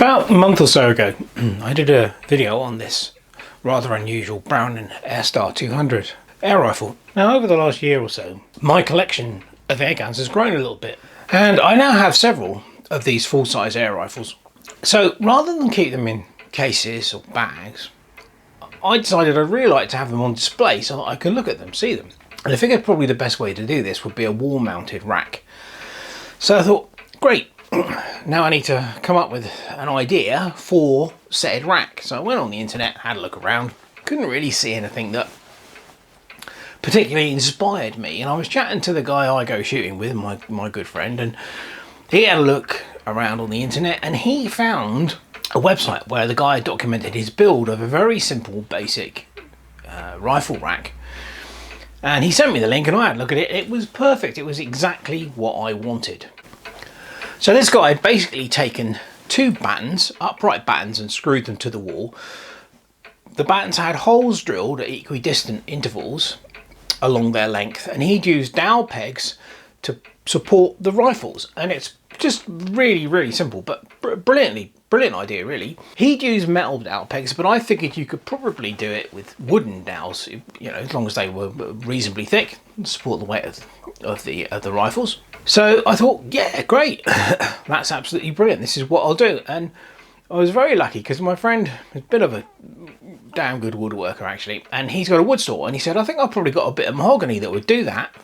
About a month or so ago, I did a video on this rather unusual Browning Airstar 200 air rifle. Now, over the last year or so, my collection of air guns has grown a little bit, and I now have several of these full-size air rifles. So rather than keep them in cases or bags, I decided I'd really like to have them on display so that I could look at them, see them. And I figured probably the best way to do this would be a wall-mounted rack. So I thought, great, now I need to come up with an idea for said rack. So I went on the internet, had a look around, couldn't really see anything that particularly inspired me. And I was chatting to the guy I go shooting with, my good friend, and he had a look around on the internet and he found a website where the guy documented his build of a very simple, basic rifle rack. And he sent me the link and I had a look at it. It was perfect. It was exactly what I wanted. So this guy had basically taken two battens, upright battens, and screwed them to the wall. The battens had holes drilled at equidistant intervals along their length, and he'd used dowel pegs to support the rifles. And it's just really, really simple, but brilliant idea, really. He'd use metal dowel pegs, but I figured you could probably do it with wooden dowels, you know, as long as they were reasonably thick to support the weight of the rifles. So I thought, yeah, great, that's absolutely brilliant. This is what I'll do. And I was very lucky because my friend is a bit of a damn good woodworker actually, and he's got a wood store, and he said, I think I've probably got a bit of mahogany that would do that,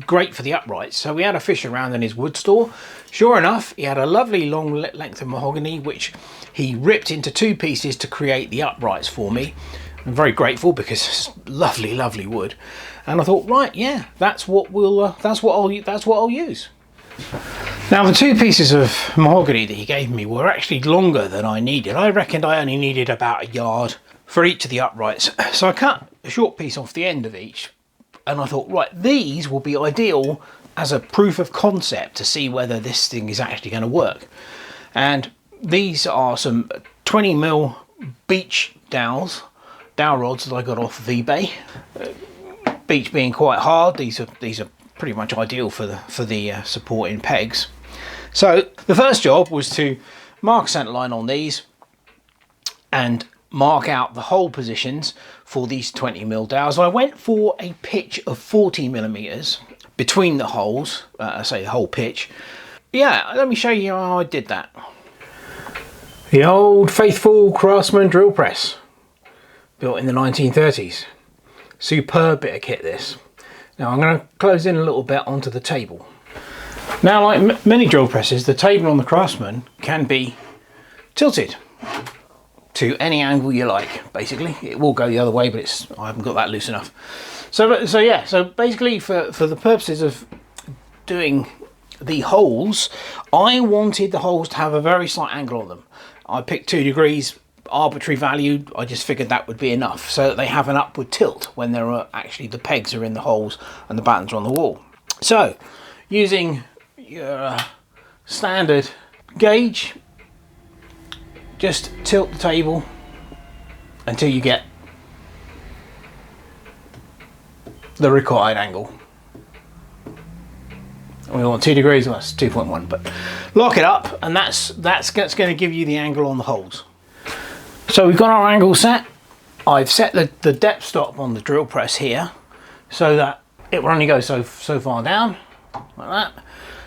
great for the uprights. So we had a fish around in his wood store. Sure enough, he had a lovely long length of mahogany which he ripped into two pieces to create the uprights for me. I'm very grateful because it's lovely wood. And I thought, right, yeah, that's what I'll use. Now, the two pieces of mahogany that he gave me were actually longer than I needed. I reckoned I only needed about a yard for each of the uprights. So I cut a short piece off the end of each, and I thought, right, these will be ideal as a proof of concept to see whether this thing is actually going to work. And these are some 20mm beech dowel rods that I got off of eBay. Beech being quite hard, these are pretty much ideal for the supporting pegs. So the first job was to mark a centre line on these and mark out the hole positions for these 20mm dowels. I went for a pitch of 40mm between the holes, say the whole pitch. Yeah, let me show you how I did that. The old faithful Craftsman drill press, built in the 1930s. Superb bit of kit, this. Now I'm going to close in a little bit onto the table. Now, like many drill presses, the table on the Craftsman can be tilted to any angle you like. Basically, it will go the other way, but I haven't got that loose enough. So yeah. So basically, for the purposes of doing the holes, I wanted the holes to have a very slight angle on them. I picked 2 degrees. Arbitrary value. I just figured that would be enough so that they have an upward tilt when there are actually the pegs are in the holes and the battens are on the wall. So using your standard gauge, just tilt the table until you get the required angle. We want 2 degrees, well, that's 2.1, but lock it up, and that's going to give you the angle on the holes. So we've got our angle set. I've set the depth stop on the drill press here so that it will only go so far down, like that.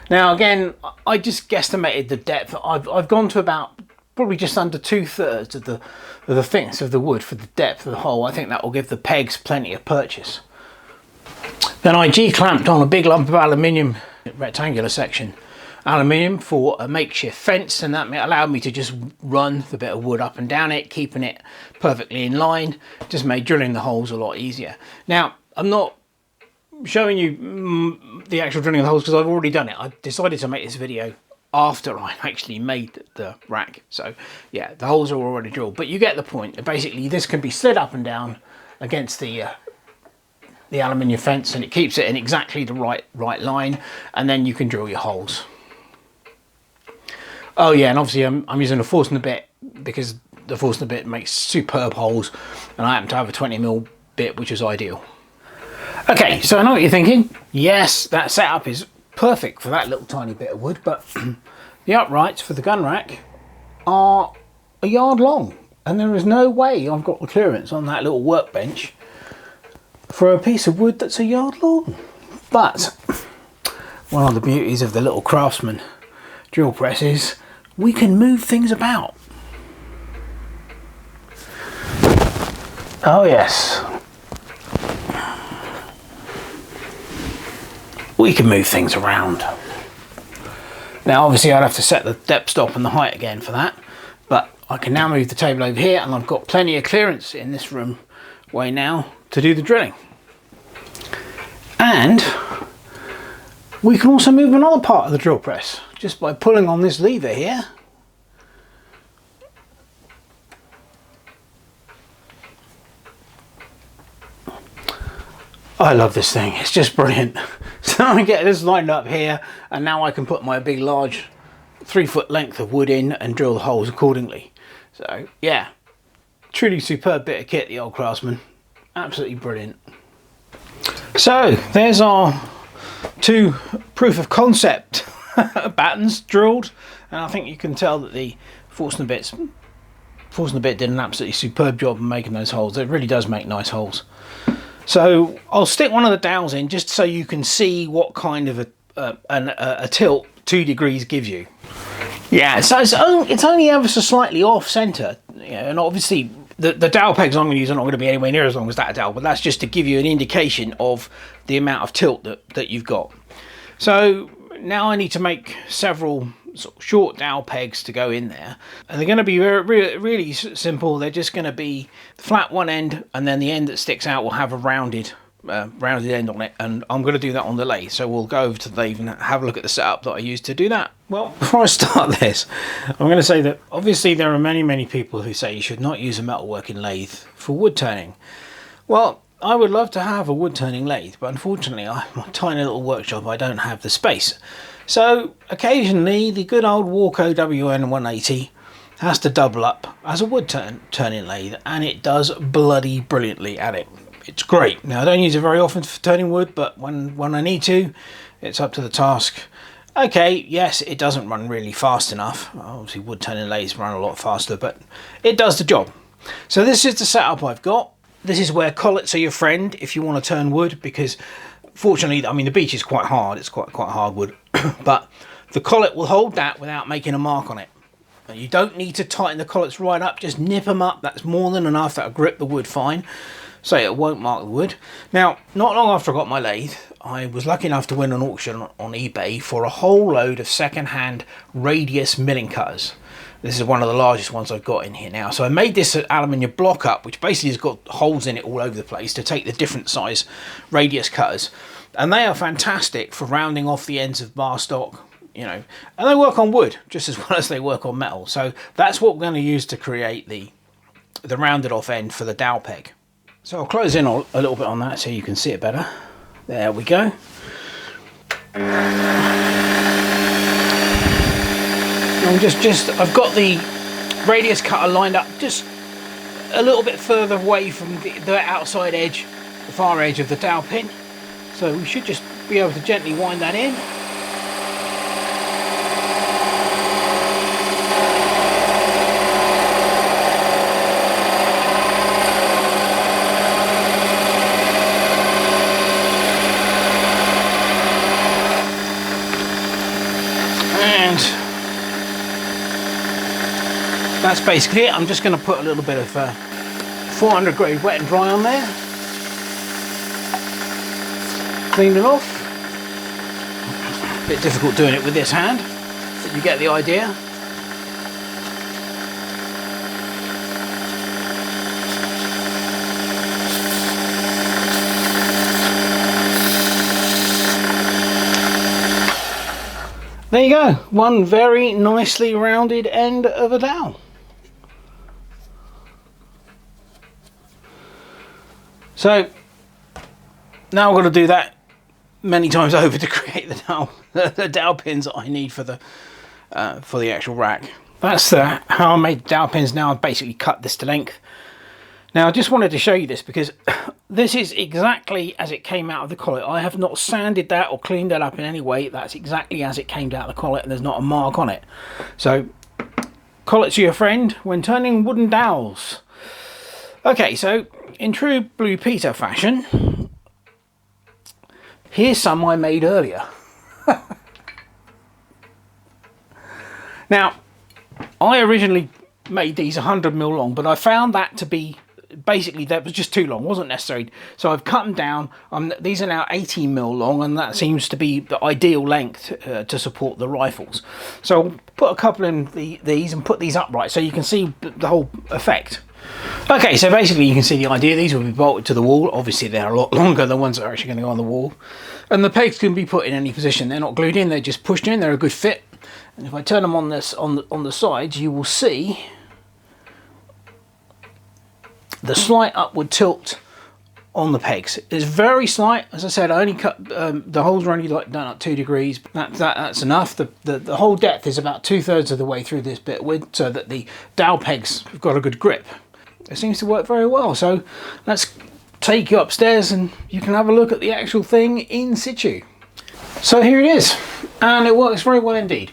Now again, I just guesstimated the depth. I've gone to about probably just under 2/3 of the thickness of the wood for the depth of the hole. I think that will give the pegs plenty of purchase. Then I G-clamped on a big lump of aluminium, rectangular section aluminium, for a makeshift fence, and that allowed me to just run the bit of wood up and down it, keeping it perfectly in line. Just made drilling the holes a lot easier. Now, I'm not showing you the actual drilling of the holes because I've already done it. I decided to make this video after I actually made the rack. So yeah, the holes are already drilled, but you get the point. Basically, this can be slid up and down against the aluminium fence, and it keeps it in exactly the right line, and then you can drill your holes. Oh yeah, and obviously I'm using a Forstner bit because the Forstner bit makes superb holes, and I happen to have a 20mm bit, which is ideal. Okay, so I know what you're thinking. Yes, that setup is perfect for that little tiny bit of wood, but the uprights for the gun rack are a yard long, and there is no way I've got the clearance on that little workbench for a piece of wood that's a yard long. But one of the beauties of the little Craftsman drill press is we can move things about. Oh yes, we can move things around. Now obviously I'd have to set the depth stop and the height again for that, but I can now move the table over here, and I've got plenty of clearance in this room way now to do the drilling. And we can also move another part of the drill press just by pulling on this lever here. I love this thing, it's just brilliant. So I get this lined up here, and now I can put my big large 3-foot length of wood in and drill the holes accordingly. So yeah, truly superb bit of kit, the old Craftsman, absolutely brilliant. So there's our 2 proof of concept battens drilled, and I think you can tell that the Forstner bit did an absolutely superb job of making those holes. It really does make nice holes. So I'll stick one of the dowels in just so you can see what kind of a tilt 2 degrees gives you. Yeah, so it's only ever so slightly off centre, you know, and obviously the dowel pegs I'm going to use are not going to be anywhere near as long as that dowel, but that's just to give you an indication of the amount of tilt that you've got. So now I need to make several sort of short dowel pegs to go in there, and they're going to be really simple. They're just going to be flat one end, and then the end that sticks out will have a rounded end on it, and I'm going to do that on the lathe. So we'll go over to the lathe and have a look at the setup that I used to do that. Well, before I start this, I'm going to say that obviously there are many people who say you should not use a metalworking lathe for wood turning. Well, I would love to have a wood turning lathe, but unfortunately my tiny little workshop, I don't have the space. So occasionally the good old Warco WN180 has to double up as a wood turning lathe, and it does bloody brilliantly at it. It's great. Now I don't use it very often for turning wood, but when I need to, it's up to the task. Okay, yes, it doesn't run really fast enough. Obviously wood turning lathes run a lot faster, but it does the job. So this is the setup I've got. This is where collets are your friend if you want to turn wood, because fortunately, I mean, the beech is quite hard. It's quite hard wood, but the collet will hold that without making a mark on it. Now, you don't need to tighten the collets right up. Just nip them up. That's more than enough. That'll grip the wood fine, so it won't mark the wood. Now, not long after I got my lathe, I was lucky enough to win an auction on eBay for a whole load of second-hand radius milling cutters. This is one of the largest ones I've got in here now. So I made this aluminium block up, which basically has got holes in it all over the place to take the different size radius cutters. And they are fantastic for rounding off the ends of bar stock, you know, and they work on wood just as well as they work on metal. So that's what we're going to use to create the rounded off end for the dowel peg. So I'll close in a little bit on that so you can see it better. There we go. I've got the radius cutter lined up just a little bit further away from the outside edge, the far edge of the dowel pin. So we should just be able to gently wind that in. And that's basically it. I'm just going to put a little bit of 400 grade wet and dry on there. Clean it off. A bit difficult doing it with this hand, but you get the idea. There you go, one very nicely rounded end of a dowel. So now I've got to do that many times over to create the dowel pins that I need for the actual rack. That's how I made the dowel pins. Now I've basically cut this to length. Now I just wanted to show you this because this is exactly as it came out of the collet. I have not sanded that or cleaned that up in any way. That's exactly as it came out of the collet, and there's not a mark on it. So Call it to your friend when turning wooden dowels. Okay, so in true Blue Peter fashion, here's some I made earlier. Now, I originally made these 100mm long, but I found that to be basically, that was just too long, wasn't necessary. So I've cut them down. These are now 18mm long, and that seems to be the ideal length to support the rifles. So I'll put a couple in these and put these upright so you can see the whole effect. Okay, so basically you can see the idea. These will be bolted to the wall. Obviously they're a lot longer than the ones that are actually going to go on the wall. And the pegs can be put in any position. They're not glued in, they're just pushed in. They're a good fit. And if I turn them on this on the sides, you will see the slight upward tilt on the pegs. It's very slight. As I said, I only cut the holes are only like done at 2 degrees. That's enough. The whole depth is about 2/3 of the way through this bit width, so that the dowel pegs have got a good grip. It seems to work very well. So let's take you upstairs and you can have a look at the actual thing in situ. So here it is, and it works very well indeed.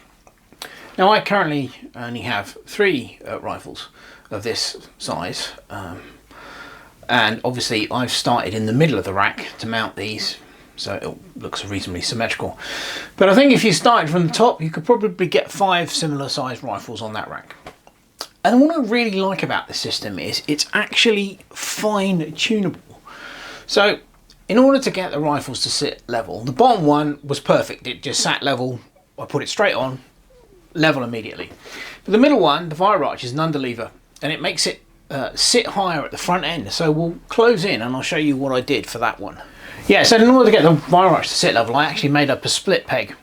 Now I currently only have 3 rifles of this size, and obviously I've started in the middle of the rack to mount these, so it looks reasonably symmetrical. But I think if you started from the top, you could probably get 5 similar sized rifles on that rack. And what I really like about this system is it's actually fine tunable. So in order to get the rifles to sit level, the bottom one was perfect. It just sat level. I put it straight on, level immediately. But the middle one, the fire arch, is an underlever, and it makes it sit higher at the front end. So we'll close in and I'll show you what I did for that one. Yeah, so in order to get the fire arch to sit level, I actually made up a split peg.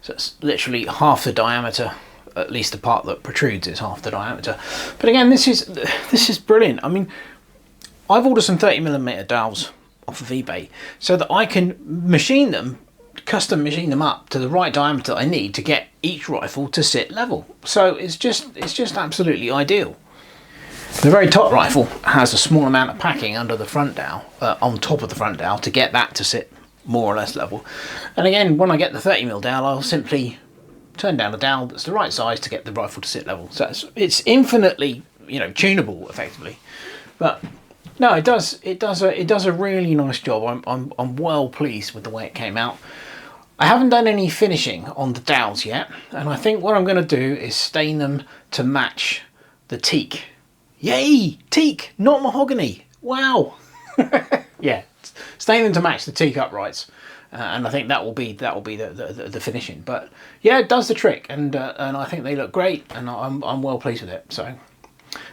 So it's literally half the diameter, at least the part that protrudes is half the diameter. But again, this is brilliant. I mean, I've ordered some 30mm dowels off of eBay so that I can machine them, custom machine them up to the right diameter I need to get each rifle to sit level. So it's just absolutely ideal. The very top rifle has a small amount of packing under the front dowel, on top of the front dowel, to get that to sit more or less level. And again, when I get the 30mm dowel, I'll simply turn down the dowel that's the right size to get the rifle to sit level. So it's infinitely, you know, tunable effectively. But no, it does a really nice job. I'm well pleased with the way it came out. I haven't done any finishing on the dowels yet, and I think what I'm going to do is stain them to match the teak. Yay, teak, not mahogany. Wow. Yeah, stain them to match the teak uprights. And I think that will be the finishing. But yeah, it does the trick, and I think they look great, and I'm well pleased with it. So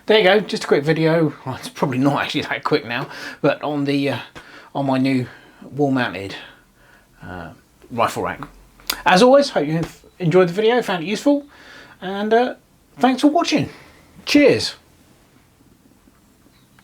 there you go, just a quick video. Well, it's probably not actually that quick now, but on the on my new wall-mounted rifle rack. As always, hope you enjoyed the video, found it useful, and thanks for watching. Cheers.